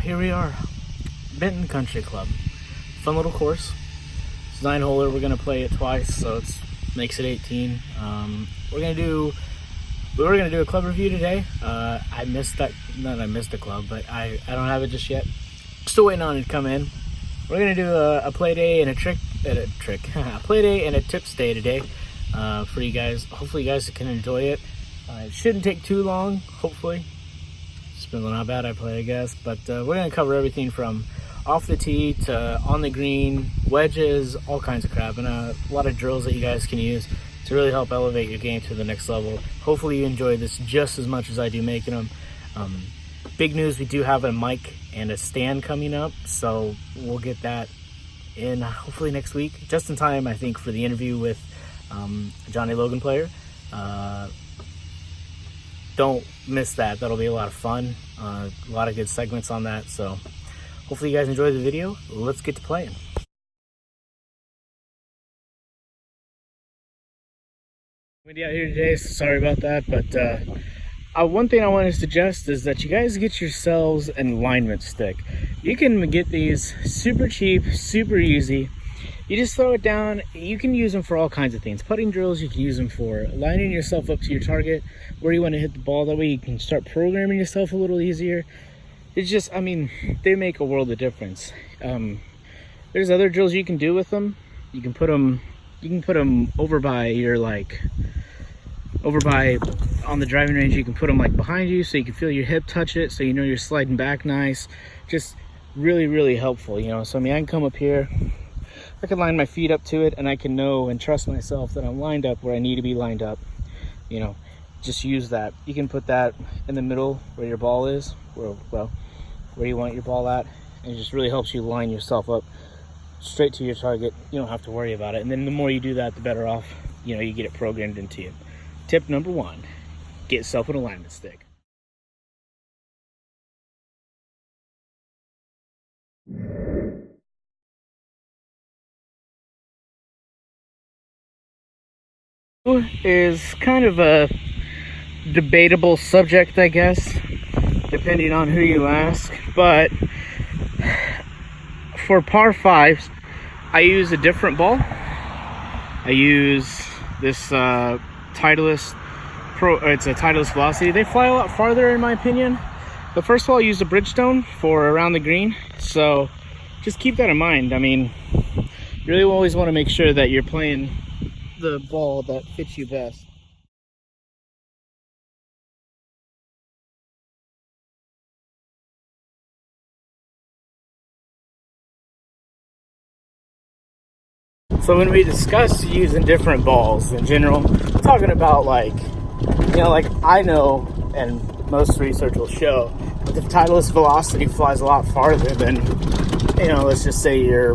here we are, Benton Country Club. Fun little course. It's 9-holer. We're gonna play it twice, so it makes it 18. We were gonna do a club review today. I missed that. Not I missed the club, but I don't have it just yet. Still waiting on it to come in. We're gonna do a play day and a play day and a tips day today for you guys. Hopefully, you guys can enjoy it. It shouldn't take too long. Hopefully. Depends on how bad I play, I guess. But we're going to cover everything from off the tee to on the green, wedges, all kinds of crap, and a lot of drills that you guys can use to really help elevate your game to the next level. Hopefully you enjoy this just as much as I do making them. Big news, we do have a mic and a stand coming up, so we'll get that in hopefully next week. Just in time, I think, for the interview with Johnny Logan player. Don't miss that. That'll be a lot of fun. A lot of good segments on that. So hopefully you guys enjoy the video. Let's get to playing. Windy out here today, so sorry about that. But one thing I want to suggest is that you guys get yourselves an alignment stick. You can get these super cheap, super easy. You just throw it down. You can use them for all kinds of things. Putting drills, you can use them for lining yourself up to your target, where you want to hit the ball. That way you can start programming yourself a little easier. It's just, I mean, they make a world of difference. There's other drills you can do with them. You can put them over by your, on the driving range. You can put them like behind you so you can feel your hip touch it, so you know you're sliding back nice. Just really, really helpful, you know. So I mean, I can come up here, I can line my feet up to it, and I can know and trust myself that I'm lined up where I need to be lined up. You know, just use that. You can put that in the middle where your ball is, where you want your ball at, and it just really helps you line yourself up straight to your target. You don't have to worry about it. And then the more you do that, the better off, you know, you get it programmed into you. Tip number 1, get yourself an alignment stick. Is kind of a debatable subject, I guess, depending on who you ask, but for par 5s I use a different ball. I use this Titleist Pro, it's a Titleist Velocity. They fly a lot farther in my opinion, but first of all I use a Bridgestone for around the green, so just keep that in mind. I mean, you really always want to make sure that you're playing the ball that fits you best. So when we discuss using different balls in general, we're talking about, like, you know, like I know, and most research will show that the Titleist Velocity flies a lot farther than, you know, let's just say your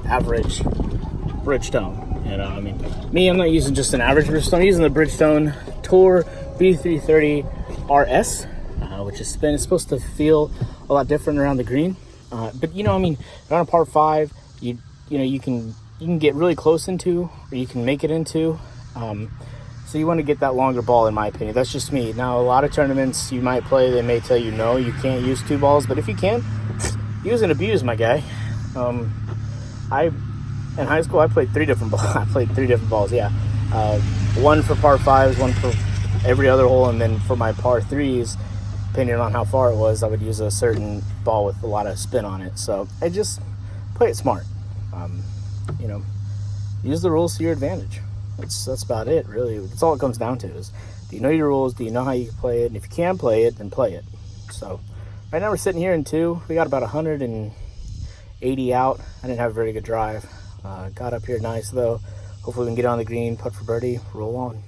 average Bridgestone. You know, I mean, me, I'm not using just an average Bridgestone. I'm using the Bridgestone Tour B330 RS, which is spin. It's supposed to feel a lot different around the green. But you know, I mean, on a par 5, you know, you can get really close into, or you can make it into. So you want to get that longer ball, in my opinion. That's just me. Now, a lot of tournaments you might play, they may tell you no, you can't use 2 balls. But if you can, use and abuse, my guy. In high school, I played 3 different balls. I played 3 different balls, yeah. One for par 5s, one for every other hole, and then for my par 3s, depending on how far it was, I would use a certain ball with a lot of spin on it. So I just play it smart. You know, use the rules to your advantage. That's about it, really. That's all it comes down to is, do you know your rules? Do you know how you can play it? And if you can play it, then play it. So right now we're sitting here in 2. We got about 180 out. I didn't have a very good drive. Got up here nice though. Hopefully we can get on the green, putt for birdie, roll on.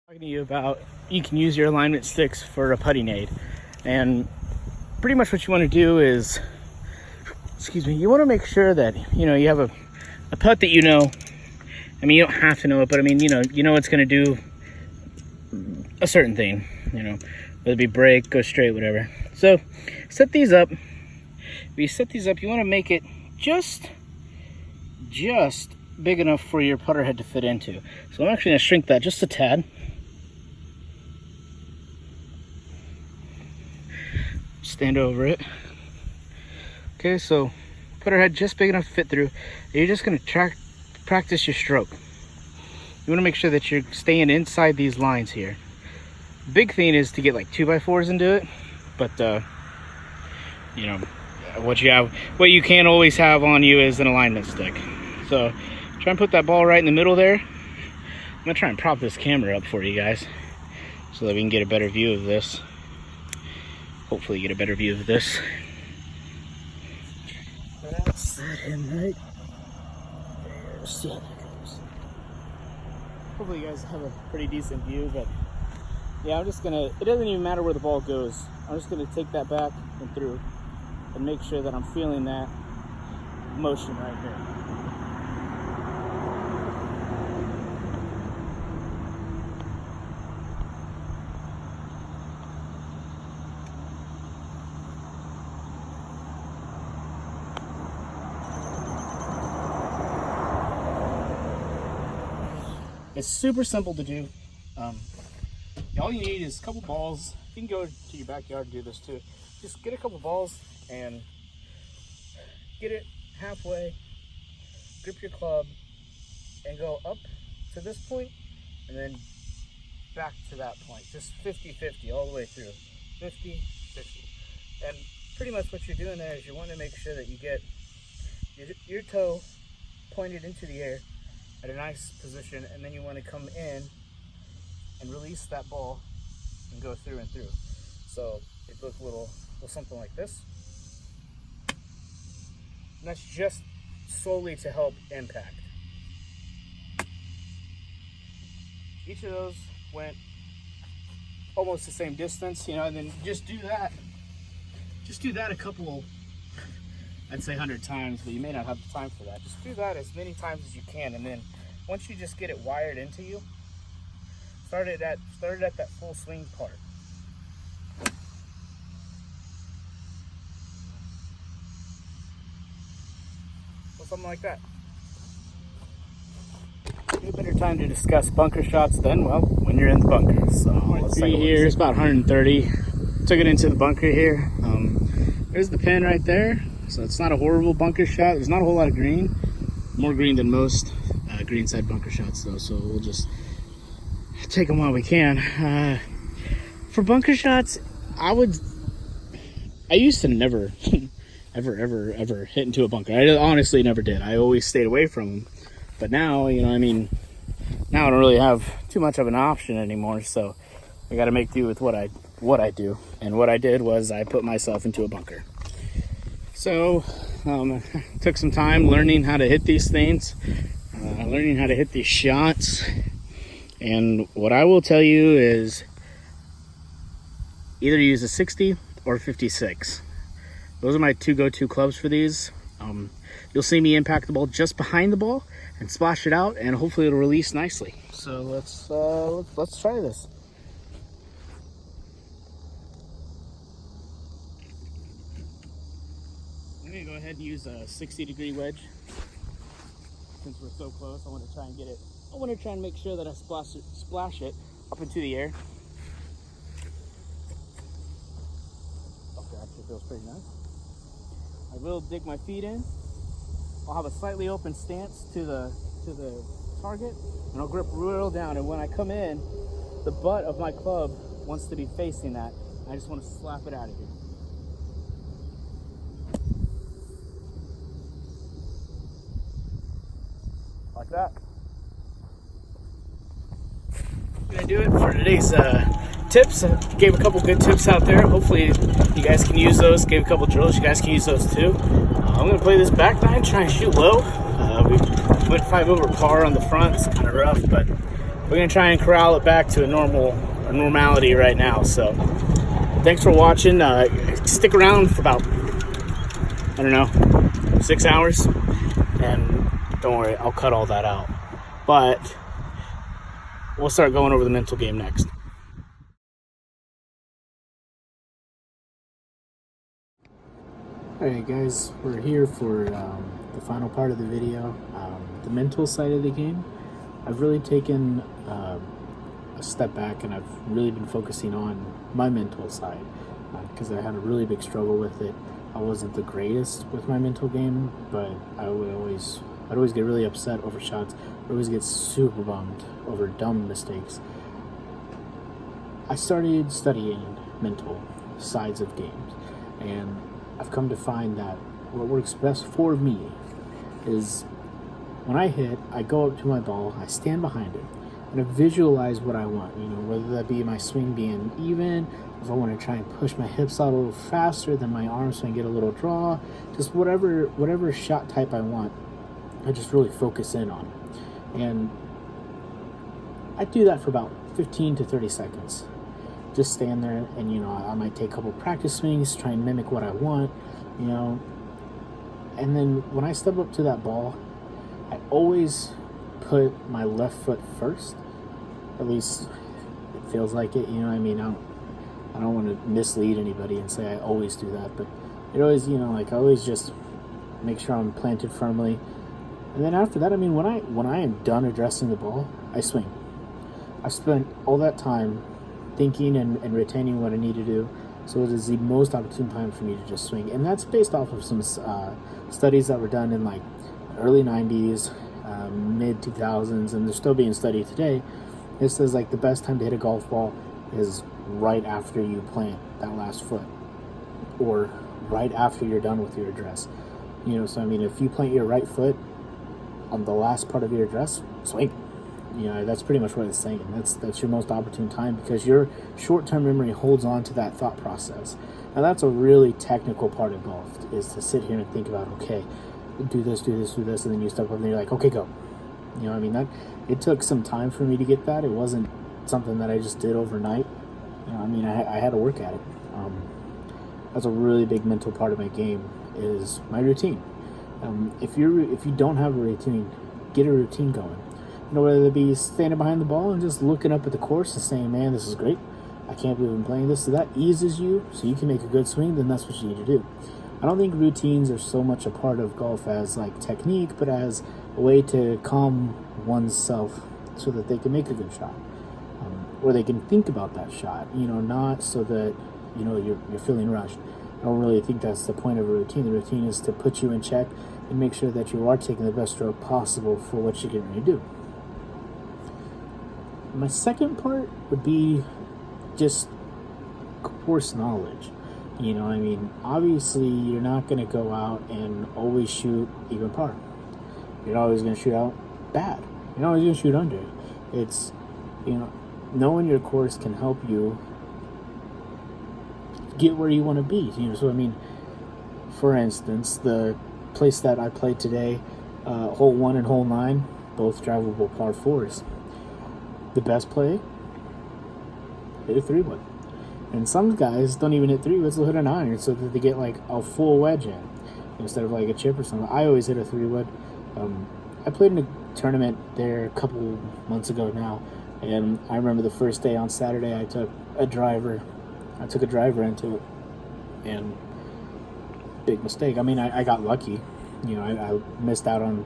Talking to you about, you can use your alignment sticks for a putting aid, and pretty much what you want to do is, you want to make sure that, you know, you have a putt that, you know, I mean, you don't have to know it, but I mean, you know it's going to do a certain thing, you know, whether it be break, go straight, whatever. So set these up. If you set these up, you want to make it just big enough for your putter head to fit into. So I'm actually going to shrink that just a tad. stand over it. Okay, so put our head just big enough to fit through. You're just gonna practice your stroke. You wanna make sure that you're staying inside these lines here. Big thing is to get like 2x4s into it, but you know, what you can't always have on you is an alignment stick. So try and put that ball right in the middle there. I'm gonna try and prop this camera up for you guys so that we can get a better view of this. Hopefully get a better view of this. Set him right there. See how that goes. Hopefully you guys have a pretty decent view, but yeah, I'm just gonna, it doesn't even matter where the ball goes. I'm just gonna take that back and through and make sure that I'm feeling that motion right here. It's super simple to do. All you need is a couple balls. You can go to your backyard and do this too. Just get a couple balls and get it halfway, grip your club, and go up to this point and then back to that point. Just 50-50 all the way through. 50-50. And pretty much what you're doing there is you want to make sure that you get your toe pointed into the air at a nice position, and then you want to come in and release that ball and go through and through. So it looks a little something like this. And that's just solely to help impact. Each of those went almost the same distance, you know, and then just do that. Just do that a couple, I'd say 100 times, but you may not have the time for that. Just do that as many times as you can, and then once you just get it wired into you, start it at that full swing part. So something like that. A better time to discuss bunker shots than, well, when you're in the bunker. So let's see here. It's about 130. Took it into the bunker here. There's the pin right there. So it's not a horrible bunker shot. There's not a whole lot of green. More green than most greenside bunker shots though. So we'll just take them while we can. For bunker shots, I used to never ever hit into a bunker. I honestly never did. I always stayed away from them. But now, you know, I mean, now I don't really have too much of an option anymore. So I got to make do with what I do. And what I did was I put myself into a bunker. So took some time learning how to hit these things, learning how to hit these shots. And what I will tell you is either use a 60 or 56. Those are my two go-to clubs for these. You'll see me impact the ball just behind the ball and splash it out, and hopefully it'll release nicely. So let's try this. I'm gonna go ahead and use a 60-degree wedge. Since we're so close, I want to try and get it. I want to try and make sure that I splash it up into the air. Okay, actually feels pretty nice. I will dig my feet in. I'll have a slightly open stance to the target, and I'll grip real down. And when I come in, the butt of my club wants to be facing that. I just want to slap it out of here. Like that. I'm gonna do it for today's tips. I gave a couple good tips out there. Hopefully you guys can use those. Gave a couple drills. You guys can use those too. I'm gonna play this back nine, try and shoot low. We went 5 over par on the front. It's kind of rough, but we're gonna try and corral it back to a normality right now. So thanks for watching. Stick around for about, I don't know, 6 hours, and don't worry, I'll cut all that out. But we'll start going over the mental game next. Alright guys, we're here for the final part of the video, the mental side of the game. I've really taken a step back and I've really been focusing on my mental side. because I had a really big struggle with it. I wasn't the greatest with my mental game, but I'd always get really upset over shots. I'd always get super bummed over dumb mistakes. I started studying mental sides of games, and I've come to find that what works best for me is when I hit, I go up to my ball, I stand behind it, and I visualize what I want, whether that be my swing being even, if I want to try and push my hips out a little faster than my arms so I can get a little draw, just whatever shot type I want, I just really focus in on. And I do that for about 15 to 30 seconds. Just stand there and, I might take a couple practice swings, try and mimic what I want, and then when I step up to that ball, I always put my left foot first. At least it feels like it, I don't want to mislead anybody and say I always do that, but it always, I always just make sure I'm planted firmly. And then after that, when I am done addressing the ball, I swing. I've spent all that time thinking and retaining what I need to do, so it is the most opportune time for me to just swing. And that's based off of some studies that were done in like early 90s, mid 2000s, and they're still being studied today. It says like the best time to hit a golf ball is right after you plant that last foot, or right after you're done with your address. So if you plant your right foot on the last part of your address, swing. That's pretty much what it's saying. That's your most opportune time, because your short-term memory holds on to that thought process. Now that's a really technical part of golf, is to sit here and think about, okay, do this, and then you step up and you're like, okay, go. That it took some time for me to get that. It wasn't something that I just did overnight. I had to work at it. That's a really big mental part of my game, is my routine. If you don't have a routine, get a routine going. Whether it be standing behind the ball and just looking up at the course and saying, man, this is great, I can't believe I'm playing this. So that eases you so you can make a good swing, then that's what you need to do. I don't think routines are so much a part of golf as like technique, but as a way to calm oneself so that they can make a good shot, or they can think about that shot, not so that you're feeling rushed. I don't really think that's the point of a routine. The routine is to put you in check and make sure that you are taking the best stroke possible for what you're getting ready to do. My second part would be just course knowledge. Obviously you're not going to go out and always shoot even par. You're always going to shoot out bad. You're always going to shoot under. It's, knowing your course can help you get where you want to be. For instance, the place that I played today, hole 1 and hole 9, both drivable par 4s. The best play, hit a 3-wood. And some guys don't even hit 3-woods, they'll hit an iron so that they get like a full wedge in instead of like a chip or something. I always hit a 3-wood. I played in a tournament there a couple months ago now, and I remember the first day on Saturday I took a driver into it, and big mistake. I got lucky. I missed out on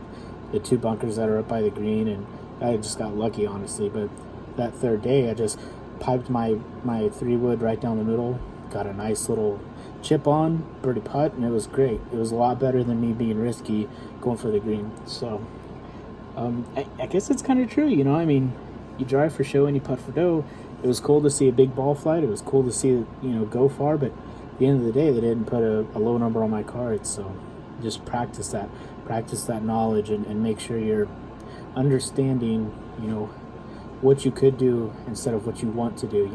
the 2 bunkers that are up by the green, and I just got lucky, honestly. But that third day, I just piped my 3-wood right down the middle, got a nice little chip on, birdie putt, and it was great. It was a lot better than me being risky going for the green. So I guess it's kind of true, you drive for show and you putt for dough. It was cool to see a big ball flight. It was cool to see it, go far, but at the end of the day, they didn't put a low number on my cards. So just practice that knowledge, and make sure you're understanding, what you could do instead of what you want to do.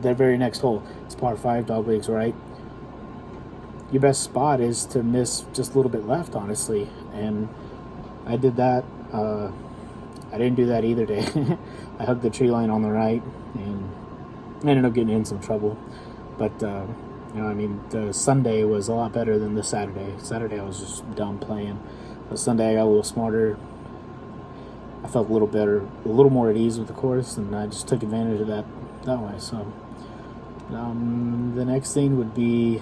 The very next hole, it's par 5, dog legs right. Your best spot is to miss just a little bit left, honestly. And I did that. I didn't do that either day. I hugged the tree line on the right, and I ended up getting in some trouble. But, the Sunday was a lot better than the Saturday. Saturday I was just dumb playing. But Sunday I got a little smarter. I felt a little better, a little more at ease with the course, and I just took advantage of that way. So the next thing would be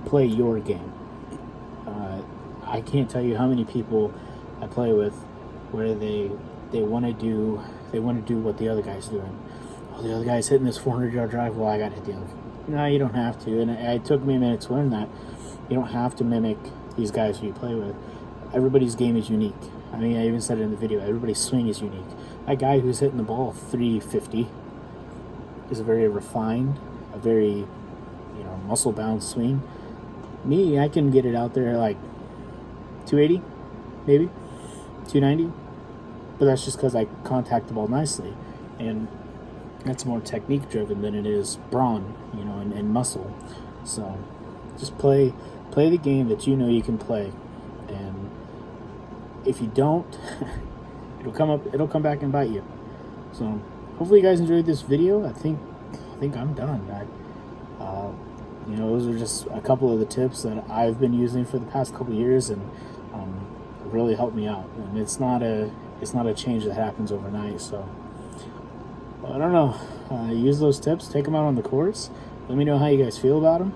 play your game. I can't tell you how many people I play with where they want to do what the other guy's doing. Oh, the other guy's hitting this 400-yard drive. Well, I got to hit No, you don't have to. And it took me a minute to learn that. You don't have to mimic these guys who you play with. Everybody's game is unique. I mean, I even said it in the video. Everybody's swing is unique. That guy who's hitting the ball 350 is a very refined, a very, muscle-bound swing. Me, I can get it out there like 280, maybe 290, but that's just because I contact the ball nicely, and that's more technique-driven than it is brawn, and muscle. So just play the game that you know you can play, and if you don't, it'll come back and bite you. So hopefully you guys enjoyed this video. I think I'm done. Those are just a couple of the tips that I've been using for the past couple of years, and really helped me out. And it's not a change that happens overnight. So I don't know. Use those tips. Take them out on the course. Let me know how you guys feel about them.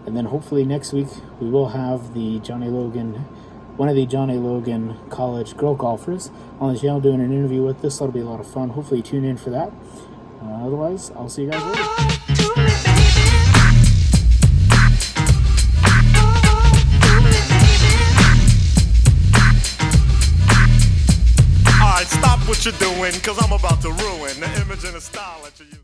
And then hopefully next week we will have one of the Johnny Logan College girl golfers on the channel doing an interview with us. That'll be a lot of fun. Hopefully tune in for that. Otherwise, I'll see you guys later. Alright, stop what you're doing, cause I'm about to ruin the image and the style that you use.